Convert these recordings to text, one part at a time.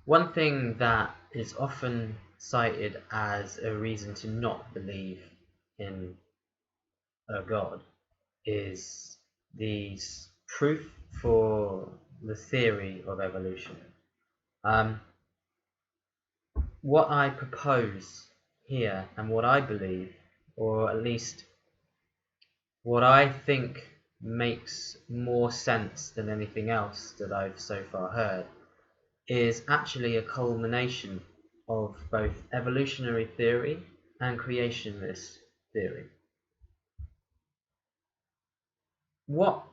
One thing that is often cited as a reason to not believe in a God is the proof for the theory of evolution. What I propose here and what I believe, or at least what I think makes more sense than anything else that I've so far heard, is actually a culmination of both evolutionary theory and creationist theory. What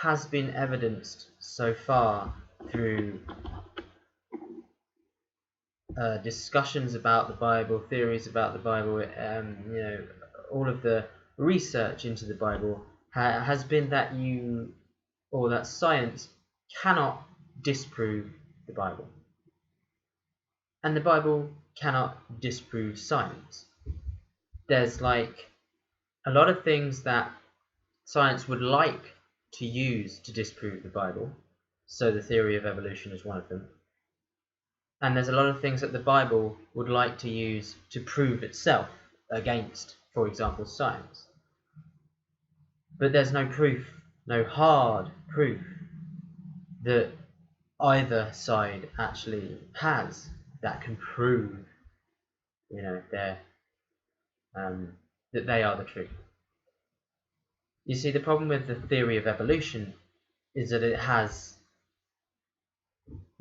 has been evidenced so far through discussions about the Bible, theories about the Bible, all of the research into the Bible has been that that science cannot disprove the Bible, and the Bible cannot disprove science. There's like a lot of things that science would like to use to disprove the Bible, so the theory of evolution is one of them. And there's a lot of things that the Bible would like to use to prove itself against, for example, science. But there's no proof, no hard proof, that either side actually has that can prove, that they are the truth. You see, the problem with the theory of evolution is that it has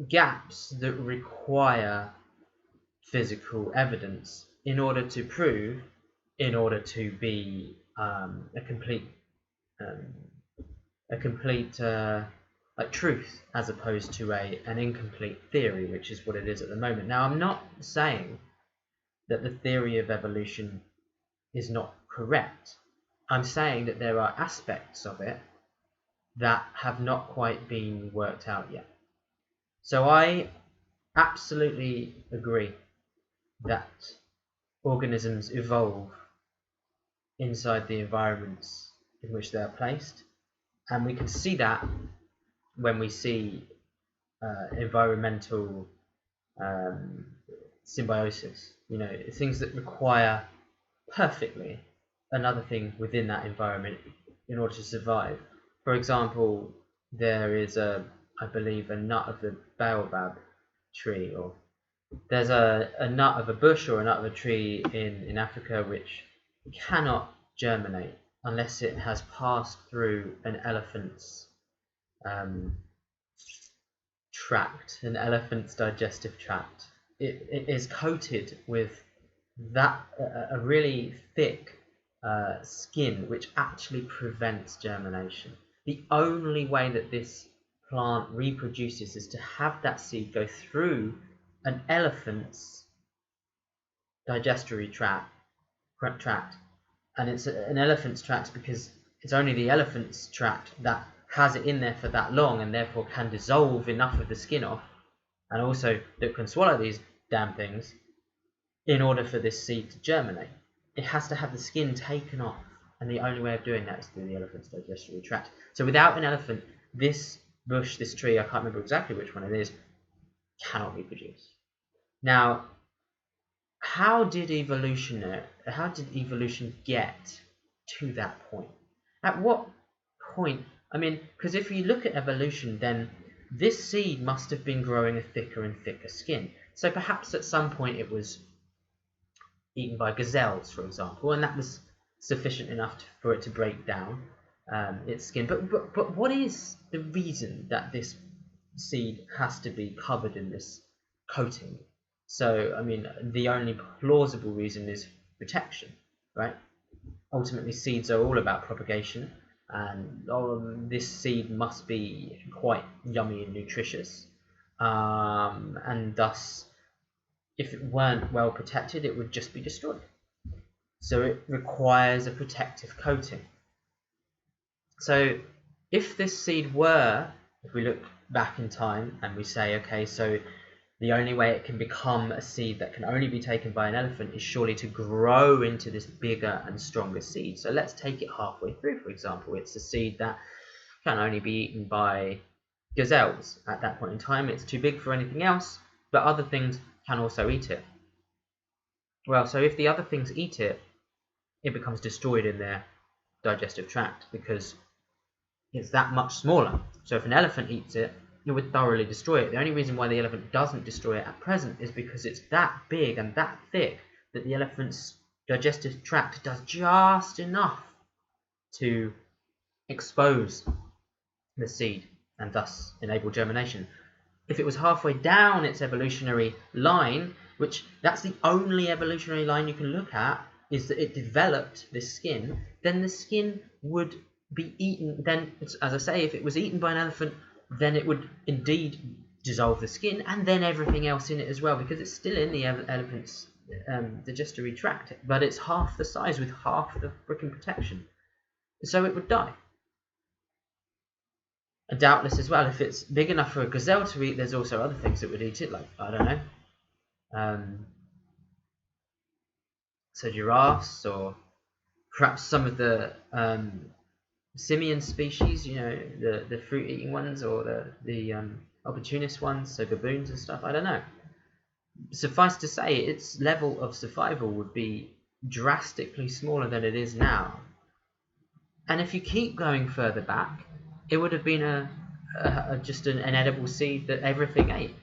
gaps that require physical evidence in order to prove, in order to be a complete truth, as opposed to an incomplete theory, which is what it is at the moment. Now, I'm not saying that the theory of evolution is not correct. I'm saying that there are aspects of it that have not quite been worked out yet. So I absolutely agree that organisms evolve inside the environments in which they are placed, and we can see that when we see environmental symbiosis, things that require perfectly another thing within that environment in order to survive. For example, there is I believe a nut of the baobab tree, or there's a nut of a bush or a nut of a tree in Africa which cannot germinate unless it has passed through an elephant's an elephant's digestive tract. It is coated with a really thick skin which actually prevents germination. The only way that this plant reproduces is to have that seed go through an elephant's digestive tract, and it's an elephant's tract because it's only the elephant's tract that has it in there for that long, and therefore can dissolve enough of the skin off, and also that can swallow these damn things, in order for this seed to germinate. It has to have the skin taken off, and the only way of doing that is through the elephant's digestive tract. So without an elephant, this bush, this tree, I can't remember exactly which one it is, cannot reproduce. Now, how did evolution get to that point? At what point? I mean, because if you look at evolution, then this seed must have been growing a thicker and thicker skin. So perhaps at some point it was eaten by gazelles, for example, and that was sufficient enough for it to break down its skin. But what is the reason that this seed has to be covered in this coating? So, I mean, the only plausible reason is protection, right? Ultimately, seeds are all about propagation, and this seed must be quite yummy and nutritious, and thus, if it weren't well protected, it would just be destroyed. So it requires a protective coating. So if this seed if we look back in time and we say, okay, so the only way it can become a seed that can only be taken by an elephant is surely to grow into this bigger and stronger seed. So let's take it halfway through, for example. It's a seed that can only be eaten by gazelles at that point in time. It's too big for anything else. but other things can also eat it. Well, so if the other things eat it, it becomes destroyed in their digestive tract because it's that much smaller. So if an elephant eats it, it would thoroughly destroy it. The only reason why the elephant doesn't destroy it at present is because it's that big and that thick that the elephant's digestive tract does just enough to expose the seed and thus enable germination. If it was halfway down its evolutionary line, which that's the only evolutionary line you can look at, is that it developed this skin, then the skin would be eaten. Then, as I say, if it was eaten by an elephant, then it would indeed dissolve the skin and then everything else in it as well, because it's still in the elephant's digestive tract, but it's half the size with half the freaking protection. So it would die. And doubtless as well, if it's big enough for a gazelle to eat, there's also other things that would eat it, like, I don't know, so giraffes, or perhaps some of the simian species, you know, the fruit-eating ones, or the opportunist ones, so baboons and stuff, I don't know. Suffice to say, its level of survival would be drastically smaller than it is now. And if you keep going further back, it would have been just an edible seed that everything ate,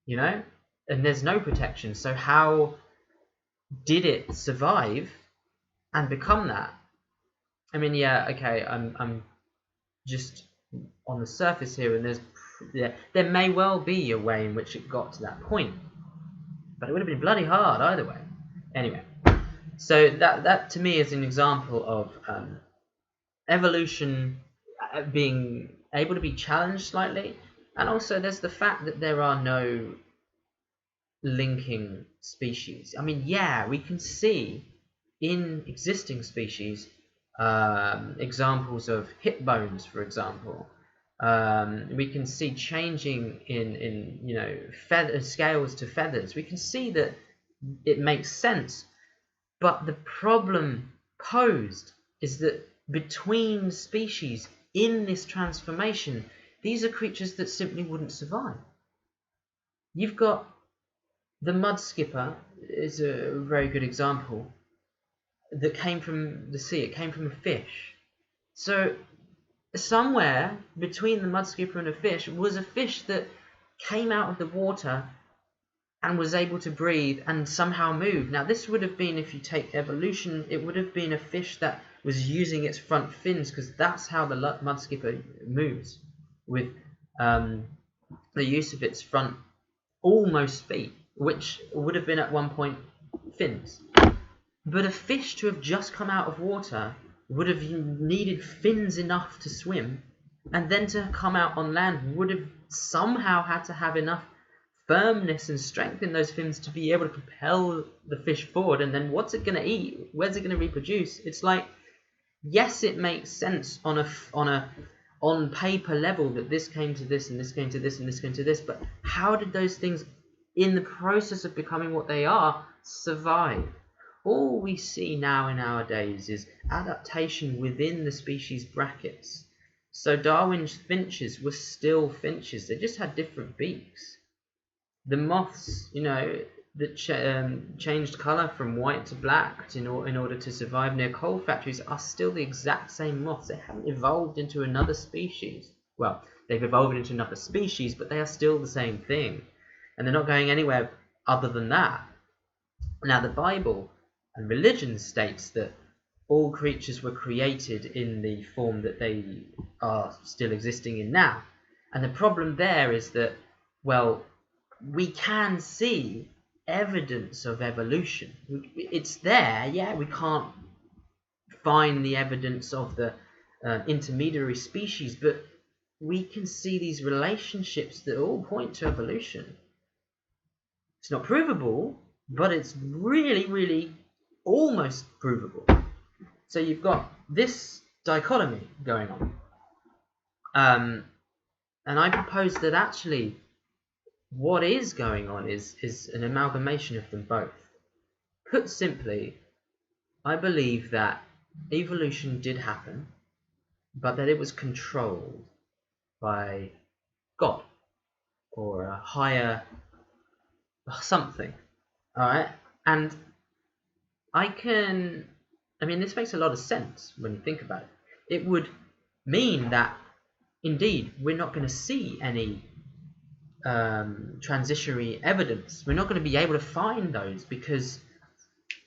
you know? And there's no protection, so how did it survive and become that? I mean, yeah, okay, I'm just on the surface here, and there may well be a way in which it got to that point, but it would have been bloody hard either way. Anyway, so that to me is an example of evolution being able to be challenged slightly, and also there's the fact that there are no linking species. I mean, yeah, we can see in existing species examples of hip bones, for example. We can see changing in you know, scales to feathers. We can see that it makes sense, but the problem posed is that between species in this transformation, these are creatures that simply wouldn't survive. You've got the mud skipper is a very good example that came from the sea. It came from a fish. So somewhere between the mud skipper and a fish was a fish that came out of the water and was able to breathe and somehow move. Now this would have been, if you take evolution, it would have been a fish that was using its front fins, because that's how the mud skipper moves, with the use of its front almost feet, which would have been at one point fins. But a fish to have just come out of water would have needed fins enough to swim, and then to come out on land would have somehow had to have enough firmness and strength in those fins to be able to propel the fish forward. And then what's it going to eat? Where's it going to reproduce? It's like, yes, it makes sense on paper level that this came to this and this came to this and this came to this, but how did those things, in the process of becoming what they are, survive? All we see now in our days is adaptation within the species brackets. So Darwin's finches were still finches, they just had different beaks. The moths, you know, that changed colour from white to black in order to survive near coal factories are still the exact same moths. They haven't evolved into another species. Well, they've evolved into another species, but they are still the same thing. And they're not going anywhere other than that. Now, the Bible and religion states that all creatures were created in the form that they are still existing in now. And the problem there is that, well, we can see evidence of evolution. It's there, yeah, we can't find the evidence of the intermediary species, but we can see these relationships that all point to evolution. It's not provable, but it's really, really almost provable. So you've got this dichotomy going on. And I propose that actually what is going on is an amalgamation of them both. Put simply, I believe that evolution did happen, but that it was controlled by God, or a higher something. All right, and this makes a lot of sense when you think about it. It would mean that indeed we're not going to see any transitionary evidence. We're not going to be able to find those because,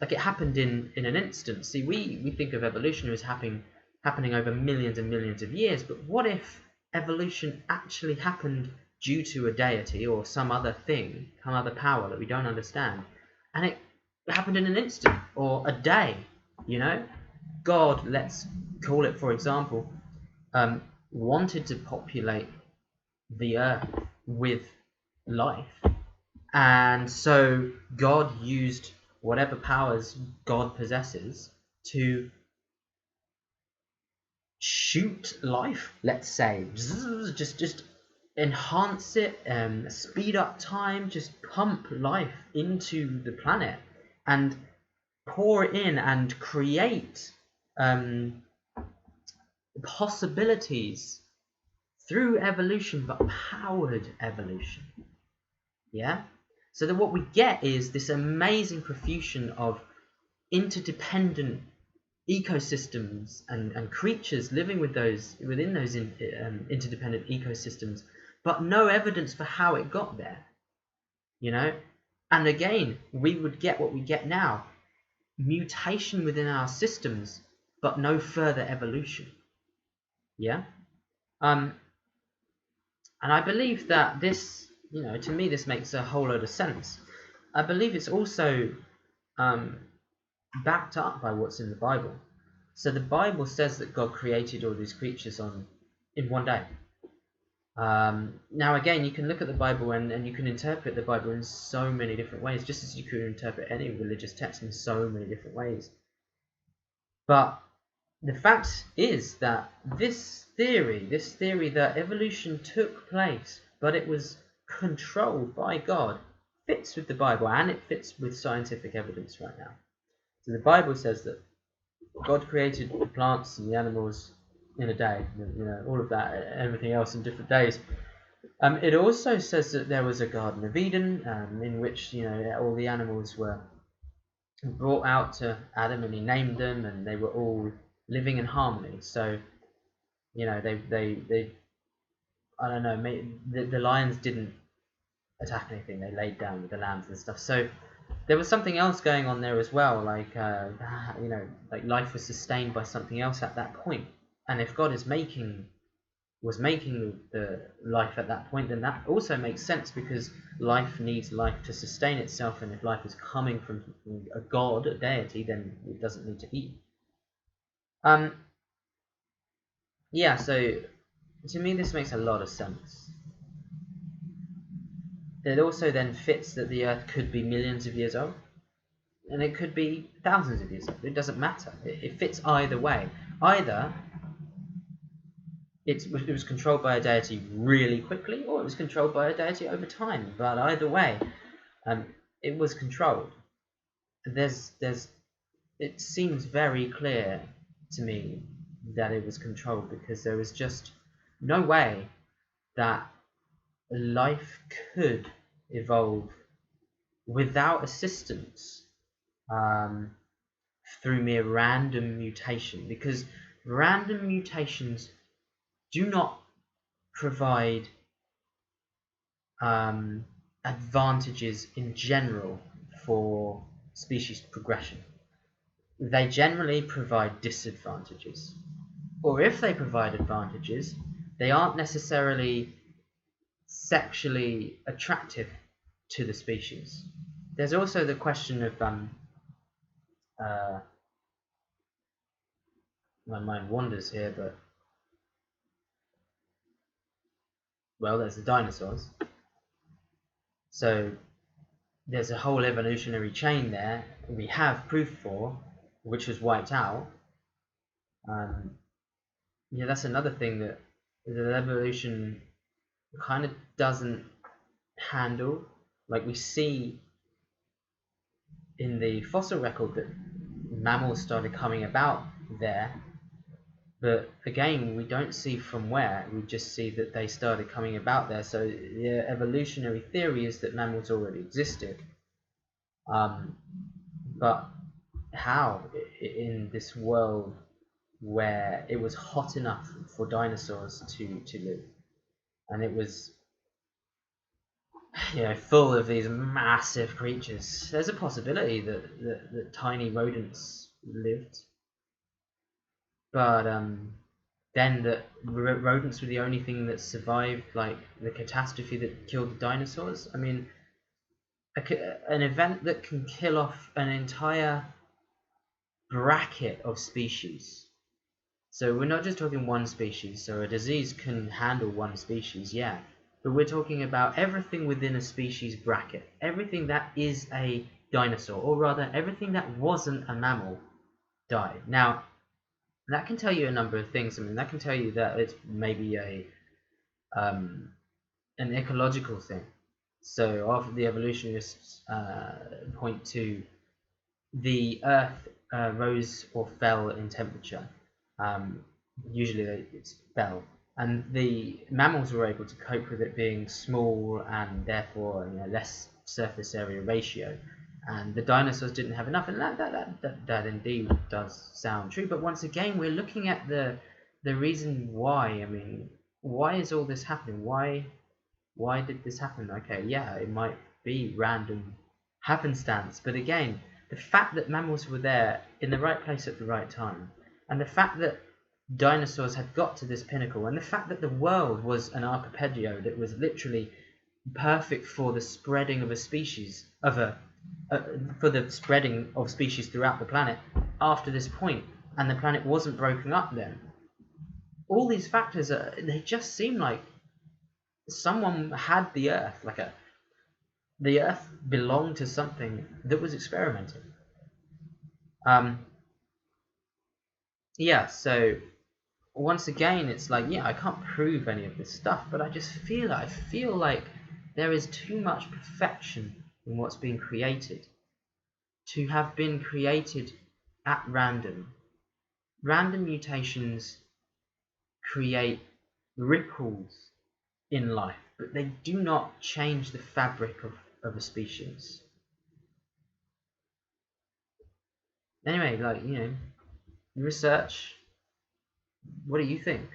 like, it happened in an instant. See, we think of evolution as happening over millions and millions of years, but what if evolution actually happened due to a deity or some other thing, some other power that we don't understand, and it happened in an instant or a day? God, let's call it, for example, wanted to populate the earth with life, and so God used whatever powers God possesses to shoot life, let's say, just enhance it, speed up time, just pump life into the planet and pour it in and create possibilities through evolution, but powered evolution. Yeah? So that what we get is this amazing profusion of interdependent ecosystems and creatures living within those interdependent ecosystems, but no evidence for how it got there. And again, we would get what we get now: mutation within our systems, but no further evolution. Yeah. And I believe that this, to me, this makes a whole load of sense. I believe it's also backed up by what's in the Bible. So the Bible says that God created all these creatures in one day. Now again, you can look at the Bible and you can interpret the Bible in so many different ways, just as you could interpret any religious text in so many different ways. But the fact is that this theory that evolution took place, but it was controlled by God, fits with the Bible, and it fits with scientific evidence right now. So the Bible says that God created the plants and the animals in a day, all of that, everything else in different days. It also says that there was a Garden of Eden, in which all the animals were brought out to Adam, and he named them, and they were all living in harmony. So they I don't know, the lions didn't attack anything. They laid down with the lambs and stuff. So there was something else going on there as well, like like life was sustained by something else at that point. And if God was making the life at that point, then that also makes sense, because life needs life to sustain itself, and if life is coming from a god, a deity, then it doesn't need to eat. Yeah, so to me this makes a lot of sense. It also then fits that the Earth could be millions of years old, and it could be thousands of years old. It doesn't matter. It fits either way. Either it was controlled by a deity really quickly, or it was controlled by a deity over time. But either way, it was controlled. It seems very clear to me that it was controlled, because there was just no way that life could evolve without assistance through mere random mutation, because random mutations do not provide advantages in general for species progression. They generally provide disadvantages, or if they provide advantages, they aren't necessarily sexually attractive to the species. There's also the question of my mind wanders here, but there's the dinosaurs. So there's a whole evolutionary chain there we have proof for, which was wiped out. That's another thing that the evolution kind of doesn't handle. Like, we see in the fossil record that mammals started coming about there, But again, we don't see from where, we just see that they started coming about there. So the evolutionary theory is that mammals already existed. But how in this world where it was hot enough for dinosaurs to live, and it was, full of these massive creatures? There's a possibility that tiny rodents lived, but then that rodents were the only thing that survived, like the catastrophe that killed the dinosaurs. I mean, an event that can kill off an entire bracket of species. So we're not just talking one species. So a disease can handle one species, yeah. But we're talking about everything within a species bracket. Everything that is a dinosaur, or rather, everything that wasn't a mammal, died. Now, that can tell you a number of things. I mean, that can tell you that it's maybe an ecological thing. So after the evolutionists point to the Earth rose or fell in temperature. Usually it's fell, and the mammals were able to cope with it being small and therefore less surface area ratio. And the dinosaurs didn't have enough, and that indeed does sound true. But once again, we're looking at the reason why. I mean, why is all this happening? Why did this happen? Okay, yeah, it might be random happenstance, but again, the fact that mammals were there in the right place at the right time, and the fact that dinosaurs had got to this pinnacle, and the fact that the world was an archipelago that was literally perfect for the spreading of a species for the spreading of species throughout the planet after this point, and the planet wasn't broken up then. All these factors they just seem like someone had the Earth, the Earth belonged to something that was experimenting. Yeah, so once again, it's like, yeah, I can't prove any of this stuff, but I feel like there is too much perfection in what's being created to have been created at random. Random mutations create ripples in life, but they do not change the fabric of a species. Anyway, research. What do you think?